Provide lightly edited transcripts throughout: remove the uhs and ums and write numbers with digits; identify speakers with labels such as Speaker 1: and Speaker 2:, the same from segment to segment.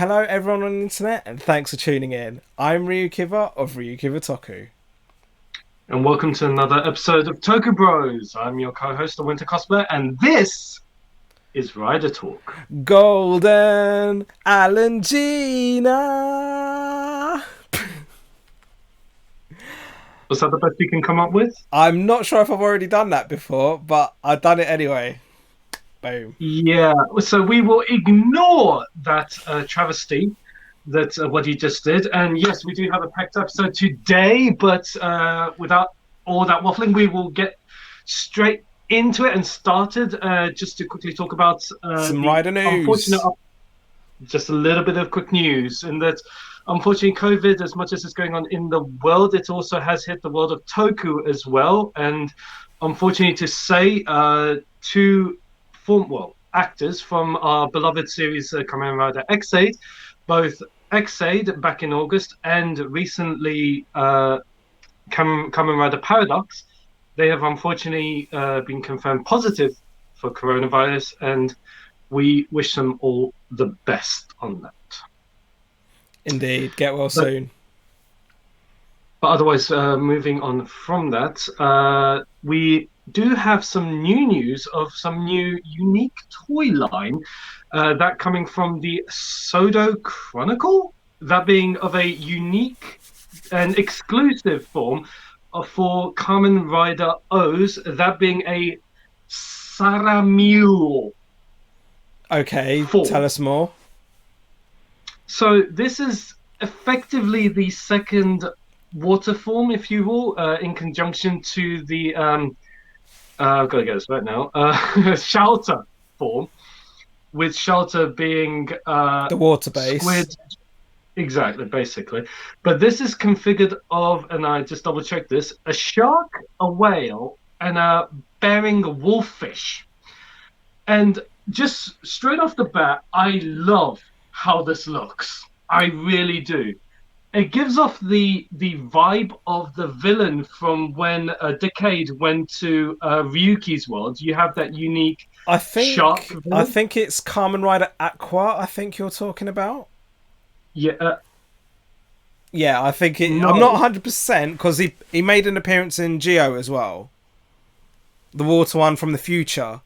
Speaker 1: Hello everyone on the internet and thanks for tuning in. I'm RyuKiva of RyuKiva Toku.
Speaker 2: And welcome to another episode of Toku Bros. I'm your co-host, the Winter Cosplayer, and this is Rider Talk.
Speaker 1: Golden Alangina!
Speaker 2: Was that the best you can come up with?
Speaker 1: I'm not sure if I've already done that before, but I've done it anyway. Boom.
Speaker 2: Yeah, so we will ignore that travesty, that what he just did. And yes, we do have a packed episode today, but without all that waffling, we will get straight into it and started just to quickly talk about
Speaker 1: Some
Speaker 2: the
Speaker 1: rider news.
Speaker 2: Just a little bit of quick news, in that unfortunately COVID, as much as it's going on in the world, it also has hit the world of Toku as well. And unfortunately to say, two actors from our beloved series Kamen Rider X8, both X8 back in August and recently Kamen Rider Paradox, they have unfortunately been confirmed positive for coronavirus, and we wish them all the best on that.
Speaker 1: Indeed, get well soon.
Speaker 2: But otherwise, moving on from that, we do have some new news of some new unique toy line that coming from the Sodo Chrronicle, that being of a unique and exclusive form for Kamen Rider OOOs, that being a Saramule.
Speaker 1: Okay,
Speaker 2: form.
Speaker 1: Tell us more.
Speaker 2: So this is effectively the second water form, if you will, in conjunction to the I've got to get this right now, shelter form, with shelter being
Speaker 1: the water base.
Speaker 2: Squid. Exactly, basically. But this is configured of, and I just double checked this, a shark, a whale, and a bearing wolffish. And just straight off the bat, I love how this looks. I really do. It gives off the vibe of the villain from when Decade went to Ryuki's world. You have that unique shark villain.
Speaker 1: I think it's Kamen Rider Aqua, I think you're talking about.
Speaker 2: Yeah.
Speaker 1: Yeah, I think it.
Speaker 2: No.
Speaker 1: I'm not 100% because he made an appearance in Jaou as well. The water one from the future.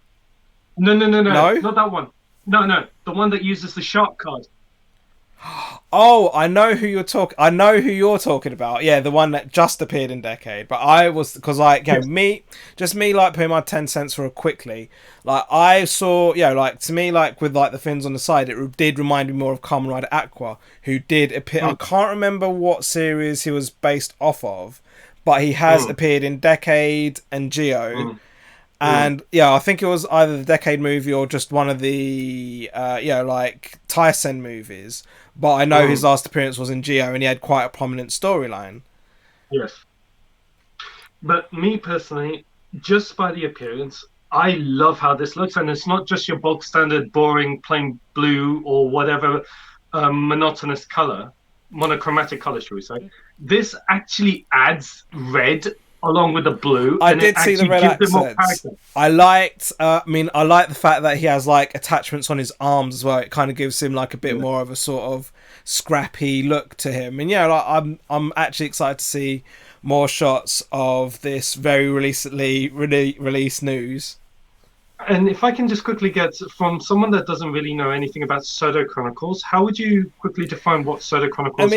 Speaker 2: No,
Speaker 1: No?
Speaker 2: not that one. No, the one that uses the shark card.
Speaker 1: Oh, I know who you're talking about. Yeah, the one that just appeared in Decade. But I was, because like,
Speaker 2: Yes.
Speaker 1: me like putting my 10 cents for it quickly. Like I saw, like to me, like with like the fins on the side, it did remind me more of Kamen Rider Aqua, who did appear. I can't remember what series he was based off of, but he has appeared in Decade and Jaou. And yeah, I think it was either the Decade movie or just one of the like Tyson movies. But I know his last appearance was in Jaou, and he had quite a prominent storyline.
Speaker 2: Yes. But me personally, just by the appearance, I love how this looks, and it's not just your bog standard, boring, plain blue or whatever monochromatic color, shall we say. This actually adds red along with the blue.
Speaker 1: I did see the red accents. I liked the fact that he has like attachments on his arms as well. It kind of gives him like a bit more of a sort of scrappy look to him. And yeah, like, I'm actually excited to see more shots of this very recently released news.
Speaker 2: And if I can just quickly get from someone that doesn't really know anything about Sodo Chronicles, how would you quickly define what Sodo Chronicles are?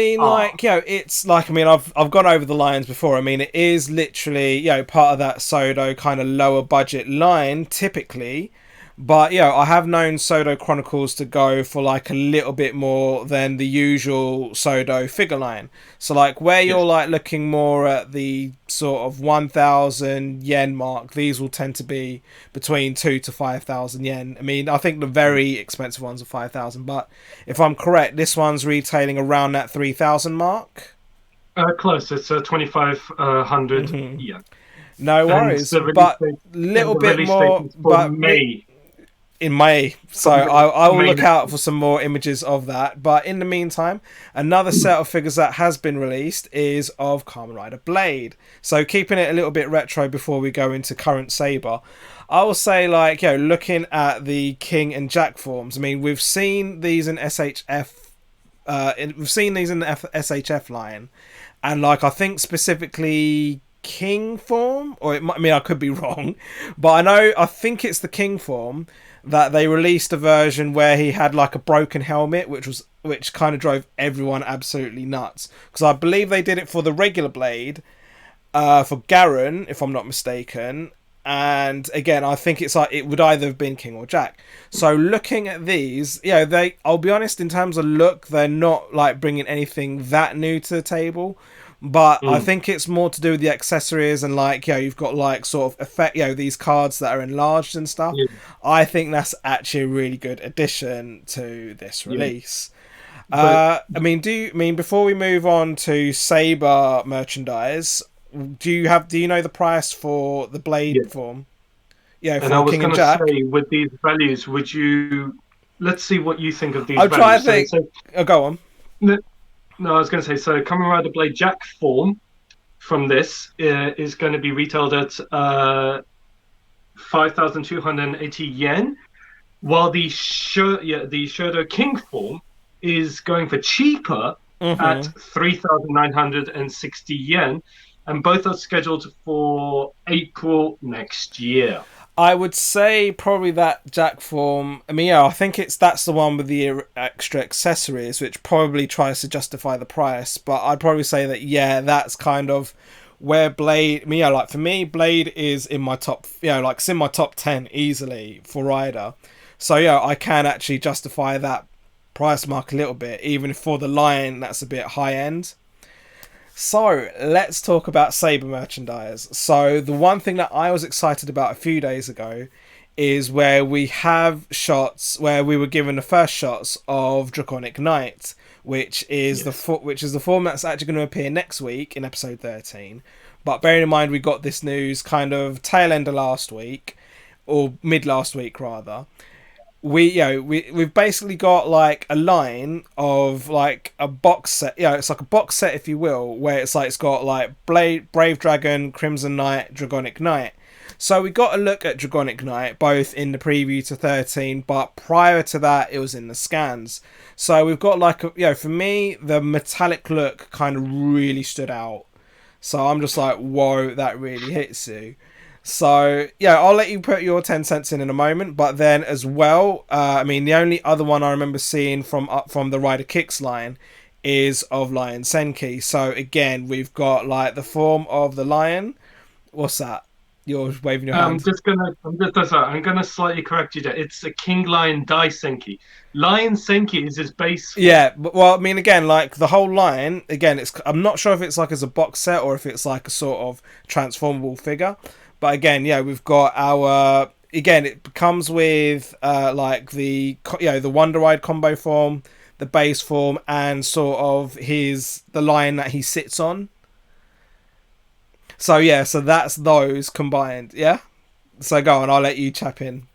Speaker 1: It's like, I've gone over the lines before. It is literally, part of that Sodo kind of lower budget line, typically. But, I have known Sodo Chronicles to go for, like, a little bit more than the usual Sodo figure line. So, like, where you're, like, looking more at the sort of 1,000 yen mark, these will tend to be between 2,000 to 5,000 yen. I think the very expensive ones are 5,000. But if I'm correct, this one's retailing around that 3,000 mark.
Speaker 2: Close. It's 2,500 yen.
Speaker 1: No worries. But a little bit more... But
Speaker 2: May.
Speaker 1: In May, so I will look out for some more images of that. But in the meantime, another set of figures that has been released is of Kamen Rider Blade. So keeping it a little bit retro before we go into current Saber, I will say, looking at the King and Jack forms, we've seen these in SHF we've seen these in the SHF line, and like I think specifically King form, or it might, I mean I could be wrong, but I think it's the King form that they released a version where he had like a broken helmet, which kind of drove everyone absolutely nuts, because I believe they did it for the regular Blade, for Garen, if I'm not mistaken. And again, I think it's like it would either have been King or Jack. So looking at these, I'll be honest, in terms of look, they're not like bringing anything that new to the table. But I think it's more to do with the accessories and like, you've got like sort of effect, these cards that are enlarged and stuff.
Speaker 2: Yeah.
Speaker 1: I think that's actually a really good addition to this release.
Speaker 2: But,
Speaker 1: I mean, before we move on to Saber merchandise, do you know the price for the Blade form? Yeah,
Speaker 2: and
Speaker 1: for
Speaker 2: I was
Speaker 1: King
Speaker 2: going
Speaker 1: and
Speaker 2: to
Speaker 1: Jack.
Speaker 2: say, with these values, would you? Let's see what you think of these
Speaker 1: I'll try to
Speaker 2: values.
Speaker 1: think. Go on.
Speaker 2: No, I was going to say, so Kamen Rider Blade Jack form from this is going to be retailed at 5,280 yen, while the Shodo King form is going for cheaper at 3,960 yen, and both are scheduled for April next year.
Speaker 1: I would say probably that Jack form. I mean, I think that's the one with the extra accessories, which probably tries to justify the price. But I'd probably say that that's kind of where Blade. Like for me, Blade is in my top. It's in my top 10 easily for Rider. So I can actually justify that price mark a little bit, even if for the line that's a bit high end. So let's talk about Saber merchandise. So the one thing that I was excited about a few days ago is where we have shots where we were given the first shots of Dragonic Knight, which is the form that's actually going to appear next week in episode 13. But bearing in mind we got this news kind of tail end of last week, or mid last week rather. We've basically got like a line of like a box set. It's like a box set, if you will, where it's got like Brave Dragon, Crimson Knight, Dragonic Knight. So we got a look at Dragonic Knight both in the preview to 13, but prior to that it was in the scans. So we've got like for me the metallic look kind of really stood out. So I'm just like, whoa, that really hits you. So I'll let you put your 10 cents in a moment, but then as well, the only other one I remember seeing from the Rider Kicks line is of Lion Senki. So again, we've got like the form of the lion. What's that? You're waving your hand.
Speaker 2: I'm gonna slightly correct you there. It's a King Lion Dai Senki. Lion Senki is his base form.
Speaker 1: Yeah, but well, again, like the whole line, again, I'm not sure if it's like as a box set or if it's like a sort of transformable figure. But again, we've got our. Again, it comes with like the Wonder Ride combo form, the base form, and sort of the line that he sits on. So so that's those combined. Yeah. So go on, I'll let you chip in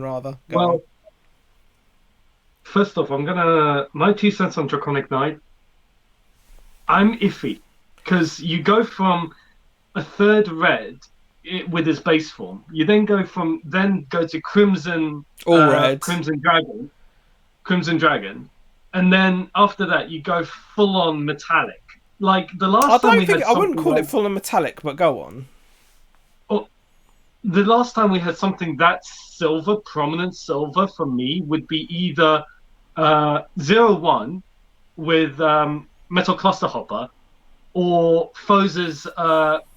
Speaker 1: rather. Go on.
Speaker 2: First off, my 2 cents on Draconic Knight. I'm iffy because you go from a third red. With his base form, you then go to Crimson, Crimson Dragon, and then after that you go full on metallic. Like the last time I
Speaker 1: wouldn't call it full on metallic, but go on.
Speaker 2: Oh, the last time we had something that silver, prominent silver for me would be either 01 with Metal Cluster Hopper. Or Foza's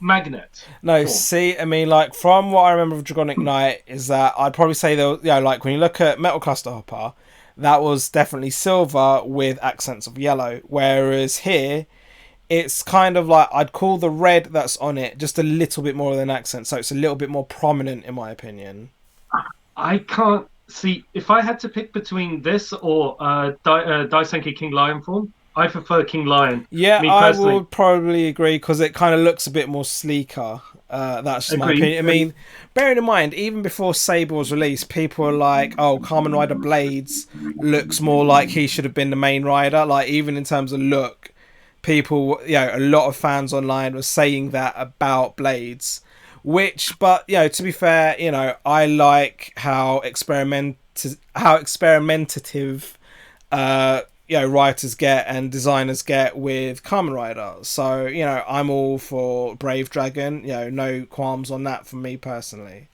Speaker 2: magnet.
Speaker 1: No, see, like from what I remember of Dragonic Knight is that I'd probably say like when you look at Metal Cluster Hopper, that was definitely silver with accents of yellow. Whereas here, it's kind of like I'd call the red that's on it just a little bit more of an accent, so it's a little bit more prominent in my opinion.
Speaker 2: I can't see if I had to pick between this or Daisenki King Lion form. I prefer King Lion.
Speaker 1: Yeah, I would probably agree because it kind of looks a bit more sleeker. That's just my opinion. I mean, bearing in mind, even before Saber was released, people were like, oh, Kamen Rider Blades looks more like he should have been the main rider. Like, even in terms of look, people, a lot of fans online were saying that about Blades. But, to be fair, I like how experimentative writers get and designers get with Kamen Rider. So I'm all for Brave Dragon. No qualms on that from me personally.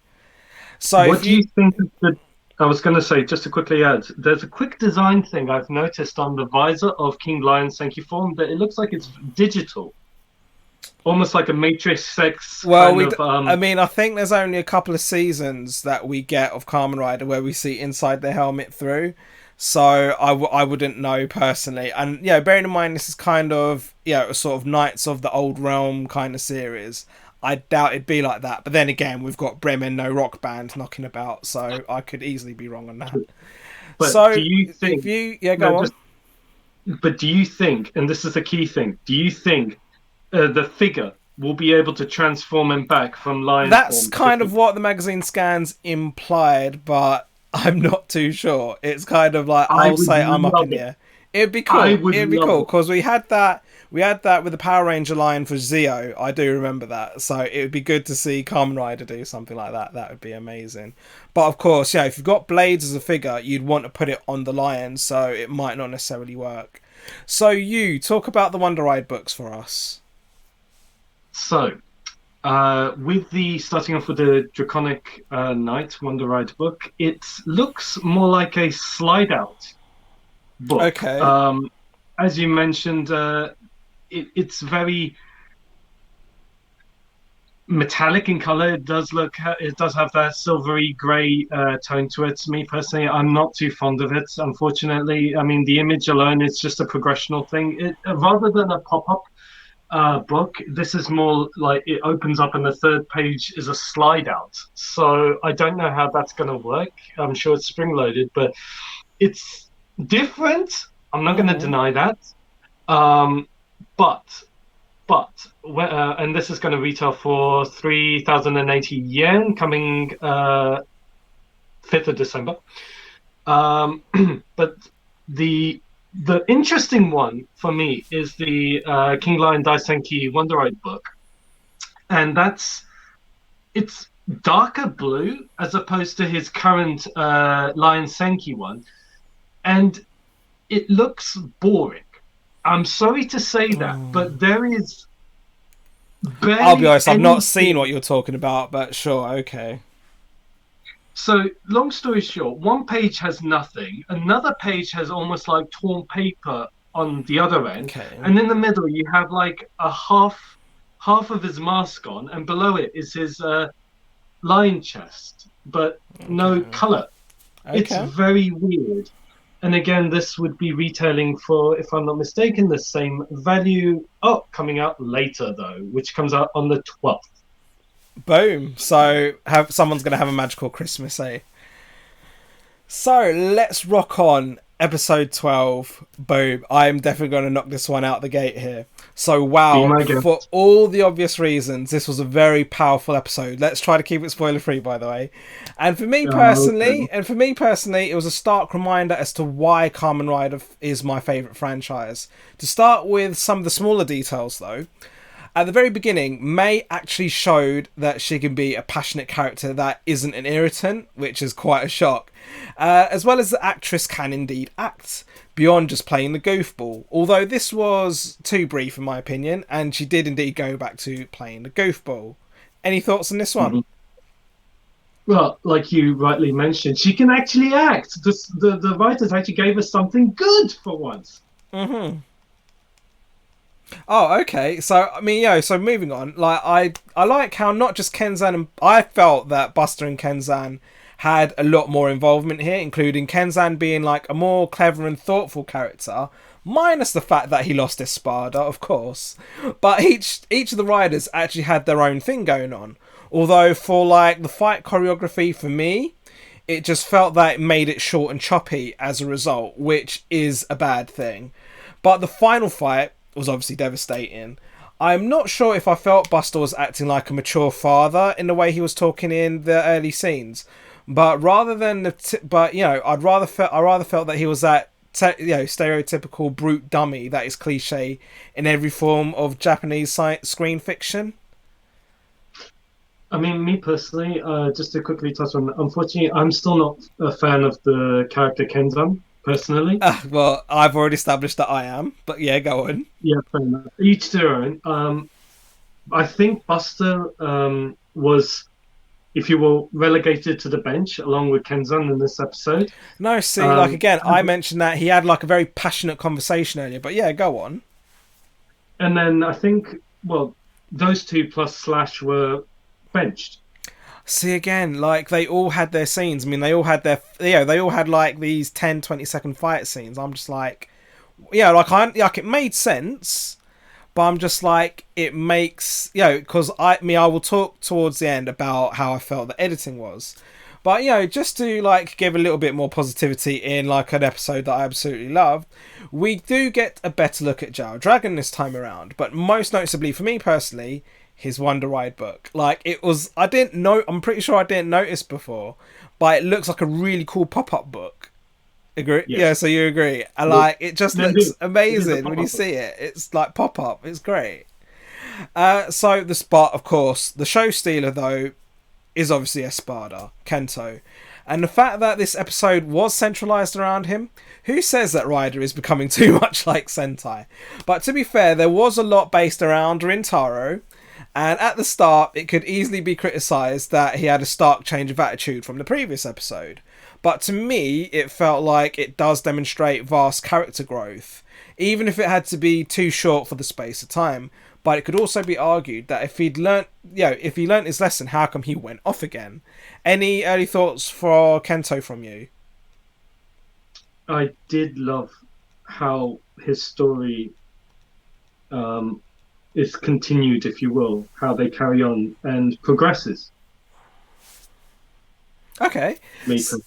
Speaker 1: So
Speaker 2: What
Speaker 1: if
Speaker 2: do you
Speaker 1: you
Speaker 2: think of the? I was going to say, just to quickly add, there's a quick design thing I've noticed on the visor of King Lion Senki form that it looks like it's digital, almost like a Matrix X
Speaker 1: Well,
Speaker 2: kind of.
Speaker 1: I mean, I think there's only a couple of seasons that we get of Kamen Rider where we see inside the helmet through. So I wouldn't know personally. And bearing in mind this is kind of a sort of Knights of the Old Realm kind of series. I doubt it'd be like that. But then again, we've got Bremen No Rock Band knocking about, so I could easily be wrong on that.
Speaker 2: But do
Speaker 1: So
Speaker 2: you
Speaker 1: if
Speaker 2: think?
Speaker 1: you
Speaker 2: No,
Speaker 1: go on.
Speaker 2: just. But do you think? And this is the key thing. Do you think the figure will be able to transform him back from lion
Speaker 1: That's
Speaker 2: form to
Speaker 1: kind of
Speaker 2: king?
Speaker 1: what the magazine scans implied, but I'm not too sure. It's kind of like
Speaker 2: I
Speaker 1: I'll
Speaker 2: would
Speaker 1: say I'm up
Speaker 2: love
Speaker 1: in the
Speaker 2: it.
Speaker 1: air. It'd be
Speaker 2: I
Speaker 1: cool.
Speaker 2: would
Speaker 1: It'd be
Speaker 2: love
Speaker 1: cool
Speaker 2: it.
Speaker 1: because we had that. We had that with the Power Ranger line for Zeo. I do remember that. So it would be good to see Kamen Rider do something like that. That would be amazing. But of course, if you've got Blades as a figure, you'd want to put it on the lion, so it might not necessarily work. So you talk about the Wonder Ride books for us.
Speaker 2: So, with the starting off with the Draconic Knight Wonder Ride book, it looks more like a slide out book.
Speaker 1: Okay.
Speaker 2: As you mentioned, it's very metallic in color. It does have that silvery gray tone to it. Me personally, I'm not too fond of it. Unfortunately, I mean the image alone is just a progressional thing. Rather than a pop up book, this is more like it opens up and the third page is a slide out. So I don't know how that's going to work. I'm sure it's spring loaded, but it's different. I'm not going to
Speaker 1: Mhm.
Speaker 2: deny that. Um, but and this is going to retail for 3,080 yen coming 5th of December. But the interesting one for me is the King Lion Daisenki Wonder Ride book, and it's darker blue as opposed to his current Lion Senki one, and it looks boring. I'm sorry to say that, but there is
Speaker 1: I'll be
Speaker 2: barely
Speaker 1: honest, I've not seen
Speaker 2: anything.
Speaker 1: what you're talking about, but sure, okay.
Speaker 2: So, long story short, one page has nothing, another page has almost like torn paper on the other end,
Speaker 1: Okay.
Speaker 2: and in the middle you have like a half of his mask on, and below it is his lion chest, but no
Speaker 1: Okay.
Speaker 2: color. It's
Speaker 1: Okay.
Speaker 2: very weird. And again, this would be retailing for, if I'm not mistaken, the same value. Oh, coming out later though, which comes out on the 12th.
Speaker 1: Boom. So have someone's gonna have a magical Christmas, eh? So let's rock on episode 12. Boom. I am definitely going to knock this one out the gate here. So,
Speaker 2: Be
Speaker 1: wow,
Speaker 2: my
Speaker 1: for
Speaker 2: guest.
Speaker 1: all the obvious reasons, this was a very powerful episode. Let's try to keep it spoiler free, by the way. And for me
Speaker 2: Okay.
Speaker 1: personally, it was a stark reminder as to why Kamen Rider is my favourite franchise. To start with some of the smaller details, though. At the very beginning, May actually showed that she can be a passionate character that isn't an irritant, which is quite a shock. As well as the actress can indeed act, beyond just playing the goofball. Although this was too brief in my opinion, and she did indeed go back to playing the goofball. Any thoughts on this one?
Speaker 2: Mhm. Well, like you rightly mentioned, she can actually act. The writers actually gave us something good for once.
Speaker 1: Oh, okay. So I mean, so moving on. Like I like how not just Kenzan and I felt that Buster and Kenzan had a lot more involvement here, including Kenzan being like a more clever and thoughtful character, minus the fact that he lost his Spada, of course. But each of the riders actually had their own thing going on. Although for like the fight choreography for me, it just felt that it made it short and choppy as a result, which is a bad thing. But the final fight was obviously devastating. I'm not sure if I felt Buster was acting like a mature father in the way he was talking in the early scenes, but rather than I rather felt that he was that stereotypical brute dummy that is cliche in every form of Japanese screen fiction.
Speaker 2: I mean, me personally, just to quickly touch on, unfortunately, I'm still not a fan of the character Kenzan. personally.
Speaker 1: Well, I've already established that I am, but yeah, go on.
Speaker 2: Yeah, fair enough. Each to their own. I think Buster was, if you will, relegated to the bench along with Kenzan in this episode.
Speaker 1: No, see, like
Speaker 2: Um,
Speaker 1: again, I mentioned that he had like a very passionate conversation earlier, but yeah, go on.
Speaker 2: and then I think, well, those two plus Slash were benched.
Speaker 1: See again, like they all had their scenes. I mean, they all had their, they all had like these 10, 20-second fight scenes. I'm just like, like it made sense, but I'm just like, it makes, because I will talk towards the end about how I felt the editing was. But, just to like give a little bit more positivity in like an episode that I absolutely loved, we do get a better look at Jaou Dragon this time around. But most noticeably for me personally, his Wonder Ride book. Like it was, I'm pretty sure I didn't notice before, but it looks like a really cool pop-up book. Agree?
Speaker 2: Yes.
Speaker 1: Yeah, so you agree. And like it just looks amazing when you
Speaker 2: pop-up book.
Speaker 1: see it. It's like pop-up. It's great. So the spot, of course, the show stealer though, is obviously Espada, Kento. And the fact that this episode was centralised around him, who says that Ryder is becoming too much like Sentai? But to be fair, there was a lot based around Rintaro, and at the start, it could easily be criticised that he had a stark change of attitude from the previous episode. But to me, it felt like it does demonstrate vast character growth, even if it had to be too short for the space of time. But it could also be argued that if he learnt his lesson, how come he went off again? Any early thoughts for Kento from you?
Speaker 2: I did love how his story is continued, if you will, how they carry on and progresses.
Speaker 1: Okay.
Speaker 2: Later.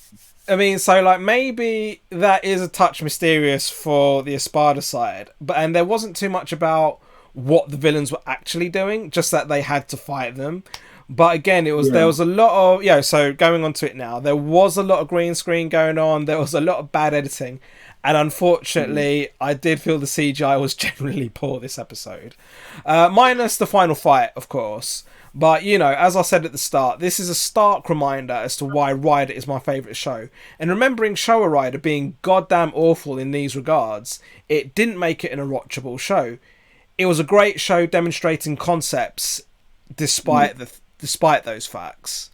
Speaker 1: I mean, so like maybe that is a touch mysterious for the Espada side, and there wasn't too much about what the villains were actually doing, just that they had to fight them. But again, there was a lot of so going on to it now, there was a lot of green screen going on, there was a lot of bad editing, and unfortunately I did feel the CGI was generally poor this episode, minus the final fight of course. But as I said at the start, this is a stark reminder as to why Rider is my favourite show. And remembering Showa Rider being goddamn awful in these regards, it didn't make it an unwatchable show. It was a great show demonstrating concepts despite those facts.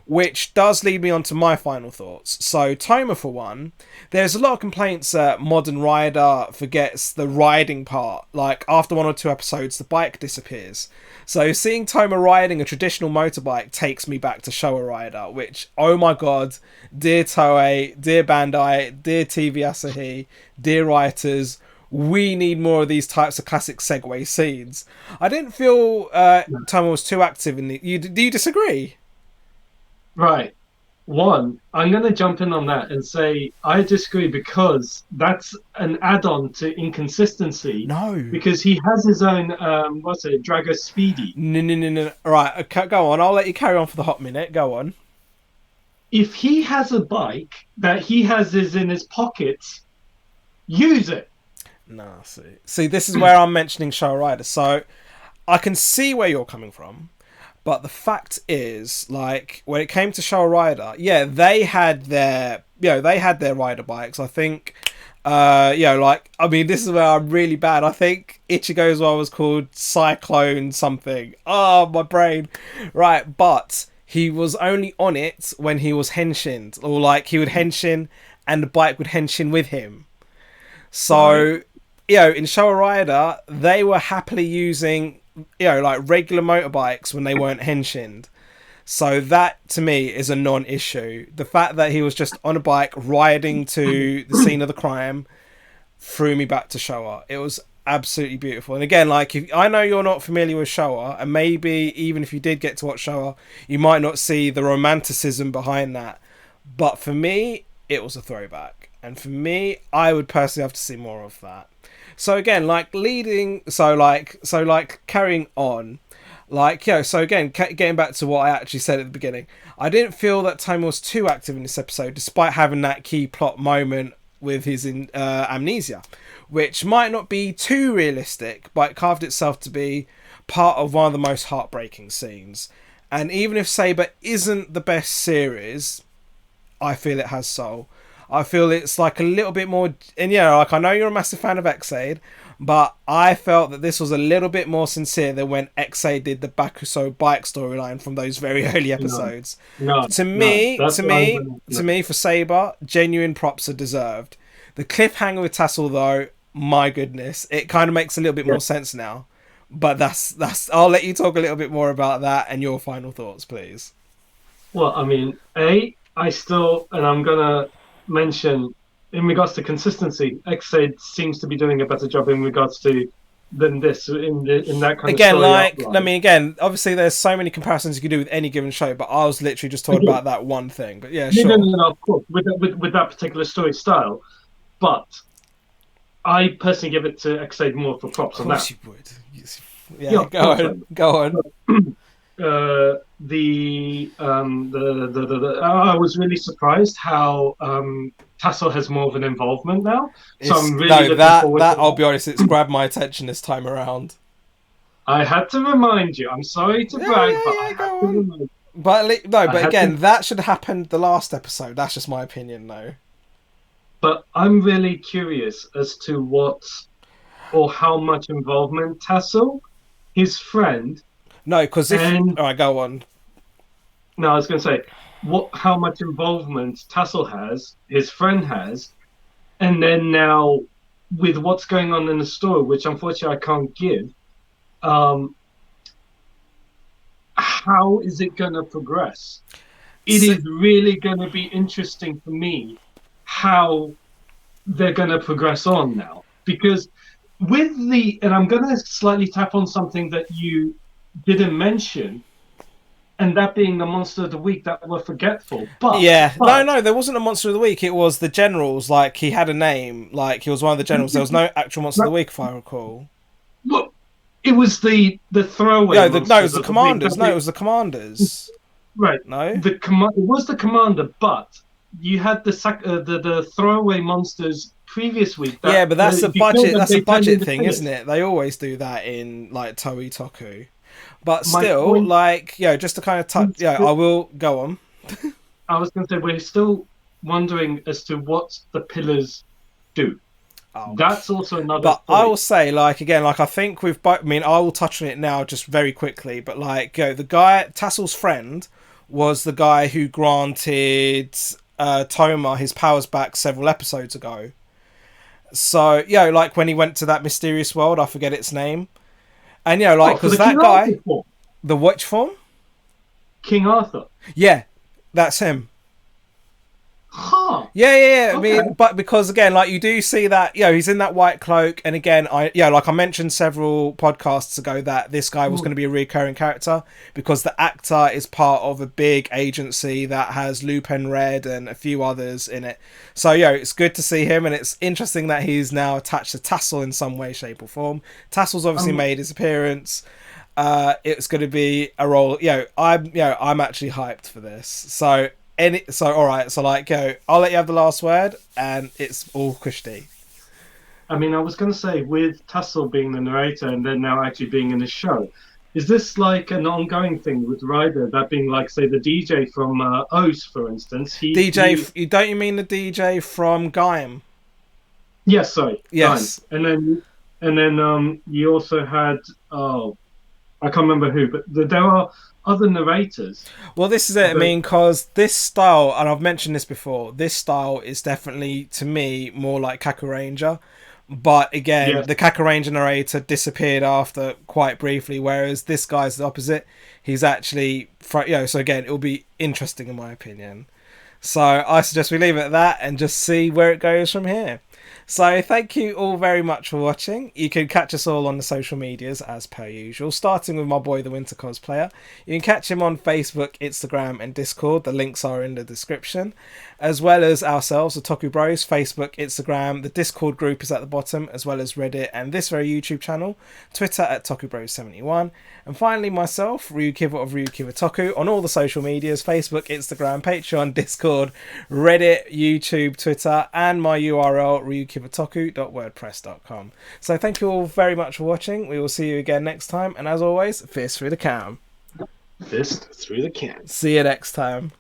Speaker 1: Which does lead me on to my final thoughts. So, Toma, for one, there's a lot of complaints that Modern Rider forgets the riding part. Like, after 1 or 2 episodes, the bike disappears. So, seeing Toma riding a traditional motorbike takes me back to Showa Rider, which, oh my god, dear Toei, dear Bandai, dear TV Asahi, dear writers, we need more of these types of classic segue scenes. I didn't feel Toma was too active in the... Do you disagree?
Speaker 2: Right. One, I'm going to jump in on that and say I disagree because that's an add-on to inconsistency.
Speaker 1: No.
Speaker 2: Because he has his own, Drago Speedy.
Speaker 1: No. Right, okay, go on. I'll let you carry on for the hot minute. Go on.
Speaker 2: If he has a bike that he has is in his pockets, use it.
Speaker 1: Nah, see, this is where I'm mentioning Showa Rider. So I can see where you're coming from. But the fact is, like, when it came to Showa Rider, yeah, they had their rider bikes. I think, this is where I'm really bad. I think Ichigo's one was called Cyclone something. Oh, my brain. Right, but he was only on it when he was henshined. Or, like, he would henshin and the bike would henshin with him. So, in Showa Rider, they were happily using... like regular motorbikes when they weren't henshined. So that to me is a non-issue. The fact that he was just on a bike riding to the scene of the crime threw me back to Showa. It was absolutely beautiful. And again, like, I know you're not familiar with Showa, and maybe even if you did get to watch Showa, you might not see the romanticism behind that. But for me, it was a throwback. And for me, I would personally have to see more of that. So again, like carrying on, so again, getting back to what I actually said at the beginning, I didn't feel that Toma was too active in this episode, despite having that key plot moment with his amnesia, which might not be too realistic, but it carved itself to be part of one of the most heartbreaking scenes. And even if Saber isn't the best series, I feel it has soul. I feel it's like a little bit more, and yeah, like I know you're a massive fan of Xaid, but I felt that this was a little bit more sincere than when Xaid did the Bakuso bike storyline from those very early
Speaker 2: No,
Speaker 1: episodes.
Speaker 2: no,
Speaker 1: To
Speaker 2: no.
Speaker 1: me,
Speaker 2: That's
Speaker 1: to
Speaker 2: what I'm
Speaker 1: me,
Speaker 2: gonna.
Speaker 1: to
Speaker 2: No.
Speaker 1: me, for Saber, genuine props are deserved. The cliffhanger with Tassel, though, my goodness, it kind of makes a little bit
Speaker 2: Yeah.
Speaker 1: more sense now. But that's. I'll let you talk a little bit more about that and your final thoughts, please.
Speaker 2: Well, I mean, I still, and I'm gonna mention in regards to consistency, Xaid seems to be doing a better job in regards to than this in that kind of
Speaker 1: Again,
Speaker 2: story
Speaker 1: like I
Speaker 2: outline.
Speaker 1: mean, again, obviously there's so many comparisons you can do with any given show, but I was literally just talking
Speaker 2: Again,
Speaker 1: about that one thing. But yeah,
Speaker 2: no, no,
Speaker 1: sure.
Speaker 2: no, no, of course, with that particular story style, but I personally give it to Xaid more for
Speaker 1: Of
Speaker 2: props on that.
Speaker 1: course you would.
Speaker 2: Yeah,
Speaker 1: Yeah,
Speaker 2: of
Speaker 1: go
Speaker 2: course I
Speaker 1: on, go on.
Speaker 2: would. I was really surprised how Tassel has more of an involvement now. So
Speaker 1: It's
Speaker 2: I'm really
Speaker 1: no
Speaker 2: looking forward
Speaker 1: that
Speaker 2: to
Speaker 1: I'll
Speaker 2: that.
Speaker 1: be honest, it's grabbed my attention this time around.
Speaker 2: I had to remind you. I'm sorry to
Speaker 1: Yeah,
Speaker 2: brag,
Speaker 1: yeah,
Speaker 2: but I
Speaker 1: yeah.
Speaker 2: had
Speaker 1: Go
Speaker 2: to
Speaker 1: on.
Speaker 2: remind.
Speaker 1: But no,
Speaker 2: I
Speaker 1: but
Speaker 2: had to,
Speaker 1: again, that should have happened the last episode. That's just my opinion, though.
Speaker 2: but I'm really curious as to what or how much involvement Tassel, his friend,
Speaker 1: No, because if
Speaker 2: and
Speaker 1: all right, go on.
Speaker 2: no, I was going to say how much involvement Tassel has, his friend has, and then now with what's going on in the story, which unfortunately I can't give, um, how is it going to progress? It
Speaker 1: So,
Speaker 2: is really going to be interesting for me how they're going to progress on now because with the and I'm going to slightly tap on something that you didn't mention, and that being the monster of the week that were forgetful,
Speaker 1: yeah, no,
Speaker 2: but
Speaker 1: no, there wasn't a monster of the week. It was the generals. Like he had a name. Like he was one of the generals. There was no actual monster of the week, if I recall.
Speaker 2: look, it was the throwaway
Speaker 1: No, it was
Speaker 2: monsters
Speaker 1: the
Speaker 2: of the week.
Speaker 1: commanders. No, it was the commanders.
Speaker 2: Right.
Speaker 1: No.
Speaker 2: It was the commander, but you had the throwaway monsters previous week that
Speaker 1: Yeah, but that's a
Speaker 2: if you killed
Speaker 1: budget.
Speaker 2: them,
Speaker 1: That's a
Speaker 2: they turned
Speaker 1: budget
Speaker 2: into
Speaker 1: thing, isn't
Speaker 2: pillars.
Speaker 1: it? They always do that in like Toei Toku. But
Speaker 2: My
Speaker 1: still,
Speaker 2: point
Speaker 1: like, just to kind of touch.
Speaker 2: is,
Speaker 1: Yeah, I will go on.
Speaker 2: I was going to say we're still wondering as to what the pillars do.
Speaker 1: Oh,
Speaker 2: That's also another
Speaker 1: but I will
Speaker 2: story.
Speaker 1: say, like, again, like I think we've. I mean, I will touch on it now, just very quickly. But like, the guy Tassel's friend was the guy who granted Toma his powers back several episodes ago. So like when he went to that mysterious world, I forget its name, and like
Speaker 2: Oh, for
Speaker 1: because
Speaker 2: the King
Speaker 1: that
Speaker 2: Arthur
Speaker 1: guy,
Speaker 2: form,
Speaker 1: the watch form,
Speaker 2: King Arthur.
Speaker 1: yeah, that's him.
Speaker 2: Huh.
Speaker 1: I
Speaker 2: Okay.
Speaker 1: mean, but because again, like you do see that, he's in that white cloak, and again, like I mentioned several podcasts ago that this guy was going to be a recurring character because the actor is part of a big agency that has Lupin Red and a few others in it. So it's good to see him, and it's interesting that he's now attached to Tassel in some way, shape, or form. Tassel's obviously
Speaker 2: Um.
Speaker 1: made his appearance. It's going to be a role. I'm actually hyped for this. So all right, so like I'll let you have the last word, and it's all Kushti.
Speaker 2: I mean, I was going to say with Tassel being the narrator and then now actually being in the show, is this like an ongoing thing with Ryder? That being like, say, the DJ from O's, for instance.
Speaker 1: You don't you mean the DJ from Gaim?
Speaker 2: Yes, sorry, Dime.
Speaker 1: Yes.
Speaker 2: And then you also had oh, I can't remember who, but there are other narrators.
Speaker 1: Well, this is it. I
Speaker 2: But
Speaker 1: mean, because this style, and I've mentioned this before, this style is definitely to me more like Kaku Ranger. But again,
Speaker 2: yes,
Speaker 1: the Kaku Ranger narrator disappeared after quite briefly, whereas this guy's the opposite. He's actually, so again, it'll be interesting in my opinion. So I suggest we leave it at that and just see where it goes from here. So thank you all very much for watching. You can catch us all on the social medias as per usual, starting with my boy the Winter Cosplayer. You can catch him on Facebook, Instagram and Discord. The links are in the description. As well as ourselves, the Toku Bros, Facebook, Instagram. The Discord group is at the bottom, as well as Reddit and this very YouTube channel. Twitter at Toku Bros 71. And finally myself, RyuKiva of RyuKiva Toku, on all the social medias, Facebook, Instagram, Patreon, Discord, Reddit, YouTube, Twitter, and my URL, ryukivatoku.wordpress.com. So thank you all very much for watching. We will see you again next time, and as always, fist through the cam.
Speaker 2: fist through the can.
Speaker 1: See you next time.